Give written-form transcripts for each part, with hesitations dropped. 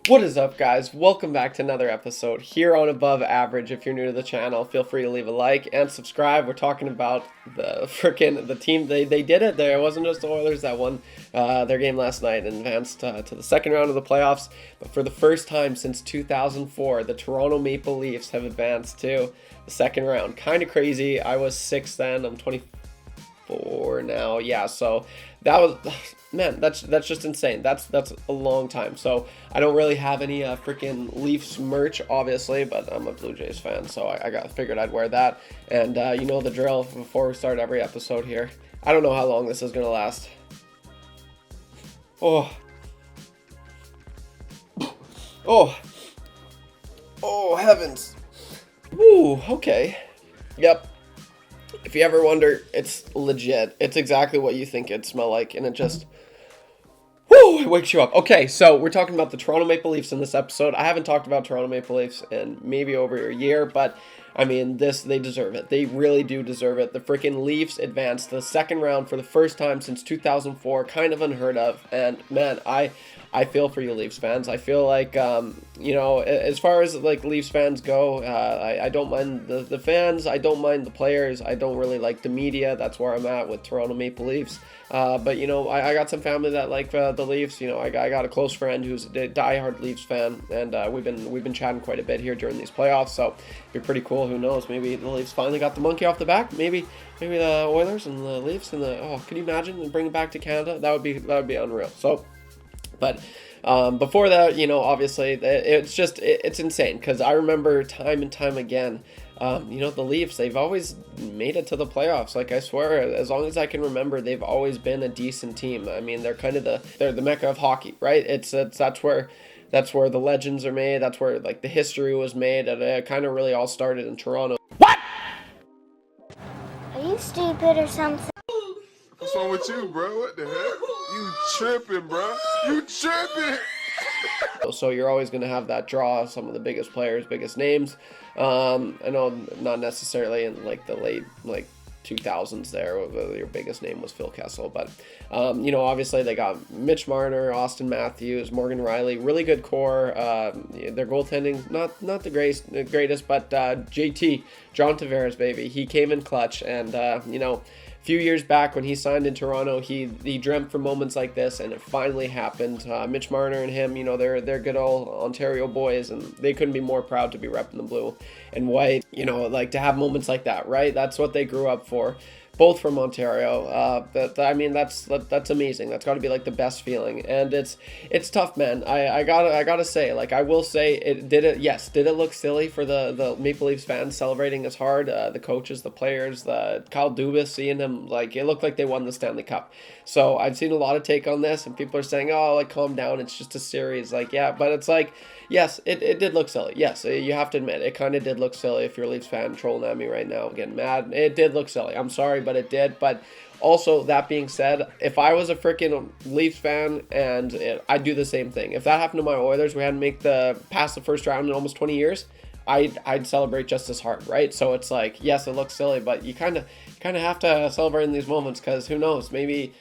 What is up, guys? Welcome back to another episode here on Above Average. If you're new to the channel, feel free to leave a like and subscribe. We're talking about the team. They did it. It wasn't just the Oilers that won their game last night and advanced to the second round of the playoffs. But for the first time since 2004, the Toronto Maple Leafs have advanced to the second round. Kind of crazy. I was 6 then. I'm 24 now. Yeah, so that was... Man, that's just insane. That's a long time. So I don't really have any freaking Leafs merch, obviously, but I'm a Blue Jays fan, so I figured I'd wear that. And you know the drill before we start every episode here. I don't know how long this is gonna last. Oh, heavens. Woo. Okay. Yep. If you ever wonder, it's legit. It's exactly what you think it'd smell like, and it just... Woo! It wakes you up. Okay, so we're talking about the Toronto Maple Leafs in this episode. I haven't talked about Toronto Maple Leafs in maybe over a year, but I mean, they deserve it. They really do deserve it. The freaking Leafs advanced to the second round for the first time since 2004. Kind of unheard of. And man, I feel for you Leafs fans. I feel like, you know, as far as like Leafs fans go, I don't mind the fans. I don't mind the players. I don't really like the media. That's where I'm at with Toronto Maple Leafs. But you know, I got some family that like the Leafs. You know, I got a close friend who's a diehard Leafs fan, and we've been chatting quite a bit here during these playoffs. So it'd be pretty cool. Who knows? Maybe the Leafs finally got the monkey off the back. Maybe the Oilers and the Leafs and can you imagine and bring it back to Canada? That would be unreal. So, but. Before that, you know, obviously it's insane because I remember time and time again, you know, the Leafs, they've always made it to the playoffs. Like, I swear, as long as I can remember, they've always been a decent team. I mean, they're kind of they're the mecca of hockey, right? That's where the legends are made. That's where like the history was made. And it kind of really all started in Toronto. What? Are you stupid or something? What's wrong with you, bro? What the heck? You tripping, bro? You tripping? So you're always going to have that draw, some of the biggest players, biggest names. I know not necessarily in like the late 2000s there, your biggest name was Phil Kessel, but you know, obviously they got Mitch Marner, Austin Matthews, Morgan Riley, really good core. Their goaltending not the greatest, but JT, John Tavares, baby, he came in clutch, and you know, a few years back when he signed in Toronto, he dreamt for moments like this, and it finally happened. Mitch Marner and him, you know, they're good old Ontario boys, and they couldn't be more proud to be repping the blue and white. You know, like to have moments like that, right? That's what they grew up for. Both from Ontario. I mean, that's amazing. That's got to be like the best feeling, and it's tough, man. I gotta say, like, I will say, did it look silly for the Maple Leafs fans celebrating as hard? The coaches, the players, the Kyle Dubas, seeing them, like, it looked like they won the Stanley Cup. So I've seen a lot of take on this, and people are saying, oh, like, calm down, it's just a series. Like, yeah, but it's like, yes, it did look silly. Yes, you have to admit, it kind of did look silly. If you're a Leafs fan trolling at me right now, getting mad, it did look silly. I'm sorry, but it did. But also, that being said, if I was a freaking Leafs fan, and I'd do the same thing. If that happened to my Oilers, we hadn't make past the first round in almost 20 years, I'd celebrate just as hard, right? So it's like, yes, it looks silly, but you kind of have to celebrate in these moments, because who knows, maybe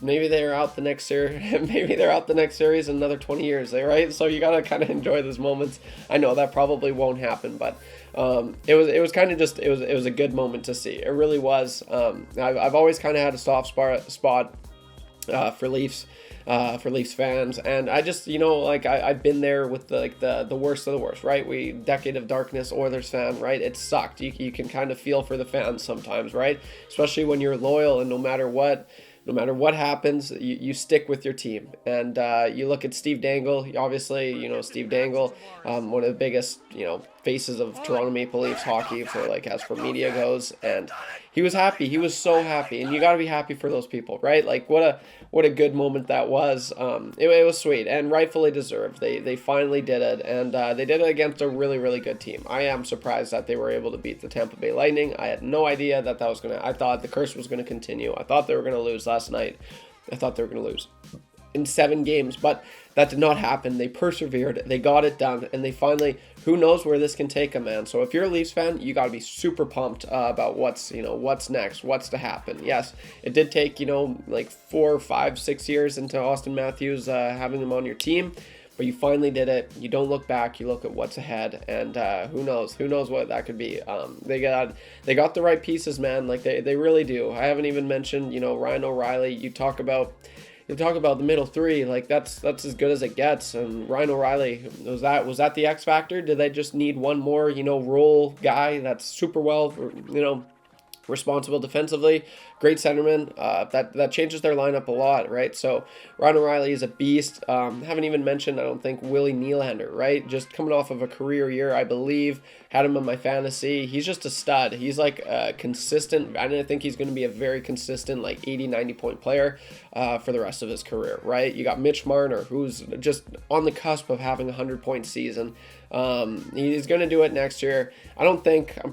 they're out the next series. Maybe they're out the next series in another 20 years, right? So you gotta kind of enjoy those moments. I know that probably won't happen, but it was kind of just it was a good moment to see. It really was. I've always kind of had a soft spot for Leafs. For Leafs fans, and I just, you know, like I've been there with the worst of the worst, right? Decade of darkness, Oilers fan, right? It sucked. You can kind of feel for the fans sometimes, right? Especially when you're loyal, and no matter what happens, you stick with your team. And you look at Steve Dangle, obviously, you know, Steve Dangle, one of the biggest, you know, faces of Toronto Maple Leafs hockey for, like, as for media goes, and he was happy. He was so happy, and you got to be happy for those people, right? Like, what a good moment that was. It was sweet and rightfully deserved. They finally did it, and they did it against a really, really good team. I am surprised that they were able to beat the Tampa Bay Lightning. I had no idea that was I thought the curse was gonna continue. I thought they were gonna lose last night. I thought they were gonna lose in 7 games, but that did not happen. They persevered, they got it done, and they finally, who knows where this can take them, man. So if you're a Leafs fan, you got to be super pumped about what's next, what's to happen. Yes, it did take, like 4, 5, 6 years into Austin Matthews having them on your team, but you finally did it. You don't look back, you look at what's ahead, and who knows what that could be. They got the right pieces, man. Like they really do. I haven't even mentioned, you know, Ryan O'Reilly. You talk about the middle three, like that's as good as it gets. And Ryan O'Reilly, was that the X factor? Did they just need one more, you know, role guy that's super well, you know, responsible defensively, great centerman? That changes their lineup a lot, right? So Ryan O'Reilly is a beast. Haven't even mentioned, I don't think, Willie Nylander, right? Just coming off of a career year, I believe. Had him in my fantasy. He's just a stud. He's like consistent. I think he's going to be a very consistent, like 80-90 point player for the rest of his career, right? You got Mitch Marner, who's just on the cusp of having a 100-point season. He's going to do it next year. I'm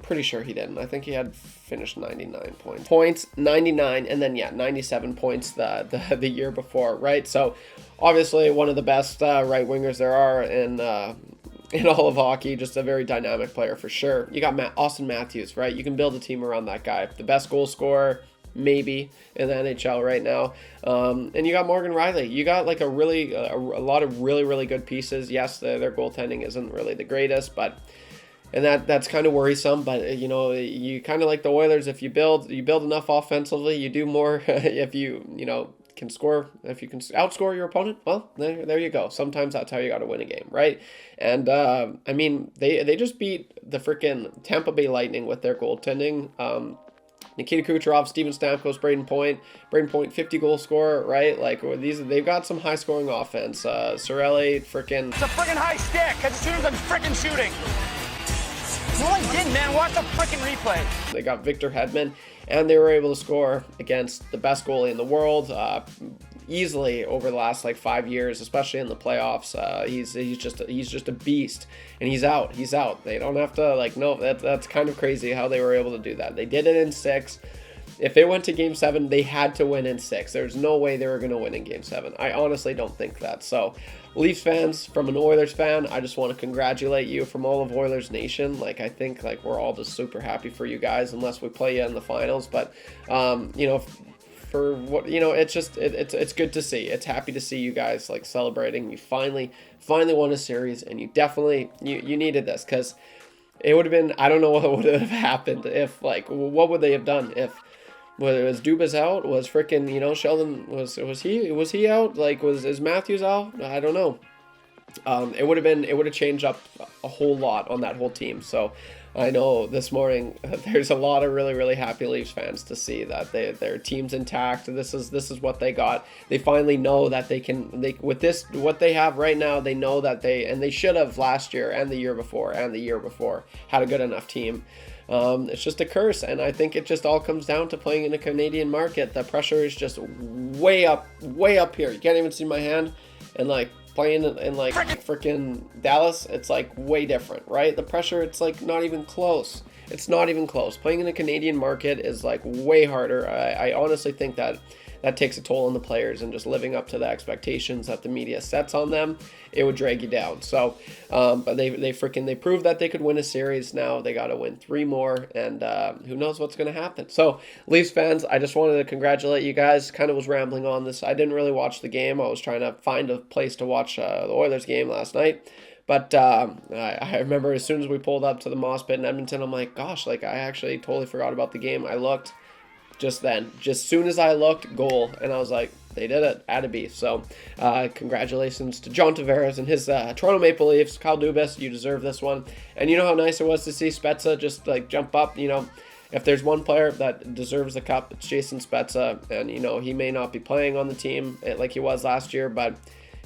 pretty sure he didn't. I think he had finished 99 points, 99, and then 97 points the year before, right? So obviously one of the best right wingers there are in all of hockey. Just a very dynamic player for sure. You got Austin Matthews, right? You can build a team around that guy. The best goal scorer maybe in the NHL right now. And you got Morgan Riley. You got like a lot of really good pieces. Yes, their goaltending isn't really the greatest, but that's kind of worrisome. But you know, you kind of like the Oilers. If you build enough offensively, you do more. If you can score, if you can outscore your opponent, well, there you go. Sometimes that's how you got to win a game, right? And I mean, they just beat the freaking Tampa Bay Lightning with their goaltending. Nikita Kucherov, Steven Stamkos, Braden Point, 50-goal scorer, right? Like they've got some high-scoring offense. Sorelli, freaking. It's a freaking high stick. As soon as I'm freaking shooting. No, I didn't, man. Watch the freaking replay. They got Victor Hedman, and they were able to score against the best goalie in the world easily over the last like 5 years, especially in the playoffs. He's just a beast, and he's out. They don't have to like. No, that's kind of crazy how they were able to do that. They did it in 6. If they went to Game 7, they had to win in 6. There's no way they were going to win in Game 7. I honestly don't think that. So, Leafs fans, from an Oilers fan, I just want to congratulate you from all of Oilers Nation. Like, I think like we're all just super happy for you guys, unless we play you in the finals. But, you know, for what, you know, it's just it's good to see. It's happy to see you guys like celebrating. You finally won a series, and you definitely you needed this, because it would have been, I don't know what would have happened if, like, what would they have done if. Was Dubas out? Was freaking, you know, Sheldon, was he out? Like, is Matthews out? I don't know. It would have changed up a whole lot on that whole team. So I know this morning there's a lot of really happy Leafs fans to see that their team's intact. This is what they got. They finally know that with this, what they have right now, they know that they should have last year and the year before had a good enough team. It's just a curse, and I think it just all comes down to playing in a Canadian market. The pressure is just way up here. You can't even see my hand, and like playing in like freaking Dallas, it's like way different, right? The pressure, it's like not even close. It's not even close. Playing in the Canadian market is like way harder. I honestly think that takes a toll on the players, and just living up to the expectations that the media sets on them, it would drag you down. So, but they proved that they could win a series. Now they got to win 3 more, and who knows what's going to happen. So, Leafs fans, I just wanted to congratulate you guys. Kind of was rambling on this. I didn't really watch the game. I was trying to find a place to watch the Oilers game last night. But I remember as soon as we pulled up to the Moss Pit in Edmonton, I'm like, gosh, like I actually totally forgot about the game. I looked. Just soon as I looked, goal, and I was like, they did it, at a beef. So congratulations to John Tavares and his Toronto Maple Leafs. Kyle Dubas, you deserve this one. And you know how nice it was to see Spezza just like jump up. You know, if there's one player that deserves the cup, it's Jason Spezza. And you know, he may not be playing on the team like he was last year, but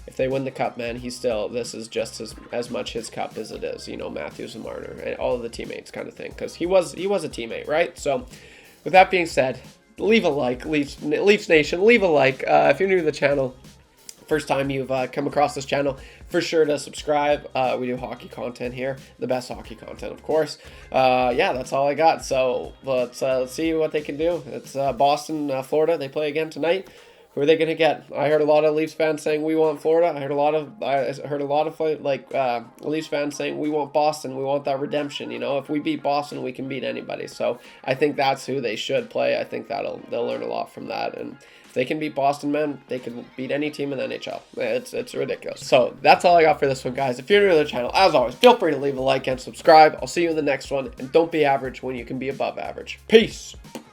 if they win the cup, man, this is just as much his cup as it is, you know, Matthews and Marner and all of the teammates kind of thing, because he was a teammate, right? So with that being said, leave a like, Leafs Nation, leave a like. If you're new to the channel, first time you've come across this channel, for sure to subscribe. We do hockey content here, the best hockey content, of course. Yeah, that's all I got. So let's see what they can do. It's Boston, Florida. They play again tonight. Who are they going to get? I heard a lot of Leafs fans saying we want Florida. I heard a lot of Leafs fans saying we want Boston. We want that redemption. You know, if we beat Boston, we can beat anybody. So I think that's who they should play. I think they'll learn a lot from that. And if they can beat Boston, man, they can beat any team in the NHL. It's ridiculous. So that's all I got for this one, guys. If you're new to the channel, as always, feel free to leave a like and subscribe. I'll see you in the next one. And don't be average when you can be above average. Peace.